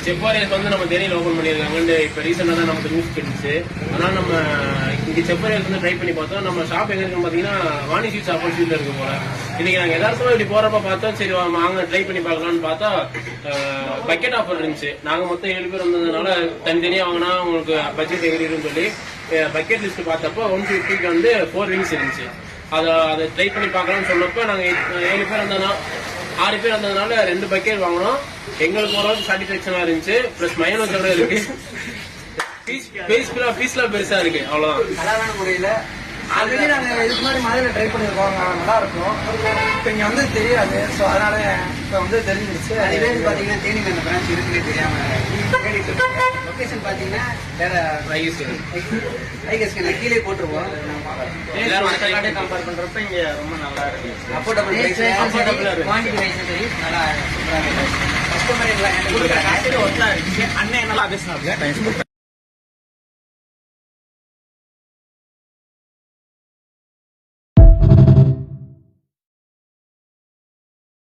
செப்பாரியஸ் வந்து நம்ம தேனியில் ஓபன் பண்ணியிருக்காங்க. இப்ப ரீசெண்டா தான் நமக்கு நியூஸ் கிடைச்சு. அதனால நம்ம இங்க செப்பாரியஸ் வந்து ட்ரை பண்ணி பார்த்தோம். நம்ம ஷாப் எங்க இருக்குன்னு பாத்தீங்கன்னா வாணி ஸ்வீட்ஸ் ஆப்போசிட்ல இருக்கு போல. இன்னைக்கு நாங்க எதார்த்தமா இப்படி போறப்ப பார்த்தோம். சரி வாங்க ட்ரை பண்ணி பார்க்கலாம்னு பார்த்தா பக்கெட் ஆஃபர் இருந்துச்சு. நாங்க மொத்தம் 7 பேர் வந்ததுனால தனித்தனியா வாங்கினா உங்களுக்கு பட்ஜெட் எகிரின்னு சொல்லி பக்கெட் லிஸ்ட் பார்த்தப்போ 150க்கு வந்து 4 விங்ஸ் இருந்துச்சு. அதை ட்ரை பண்ணி பார்க்கலாம்னு சொன்னப்ப நாங்க 7 பேர் வந்தோம்னா 6 பேர் வந்ததுனால 2 பக்கெட் வாங்கினோம். எங்களுக்கு ஓரளவுக்கு சாட்டிஸ்பாக்சனா இருந்துச்சு. பிளஸ் மயோனஸோட இருக்கு. பீஸ்லாம் பெருசா இருக்கு. அவ்வளவுதான். அழகான முறையில ஆல்ரெடி நாங்க இதுக்கு முன்னாடி மாதிரி ட்ரை பண்ணிருக்கோம். நல்லா இருக்கும். இப்ப இங்க வந்து தெரியாது. ஸோ அதனால இப்ப வந்து தெரிஞ்சிருச்சு. அதுவே பாத்தீங்கன்னா தேனியில் அந்த பிரான்ச் இருக்குன்னே தெரியாம கேட்டுட்டு இருக்கோம். லொகேஷன் பாத்தீங்கன்னா கீழே போட்டுருவோம். கம்பேர் பண்றப்ப இங்க ரொம்ப நல்லா இருக்கு. அஃபோர்டபுள் குவான்டிட்டி வைஸ் சரி நல்லா கஸ்டமர் எல்லாம் ஒர்க்கா இருந்துச்சு. அண்ணன் நல்லா பேசினாங்க.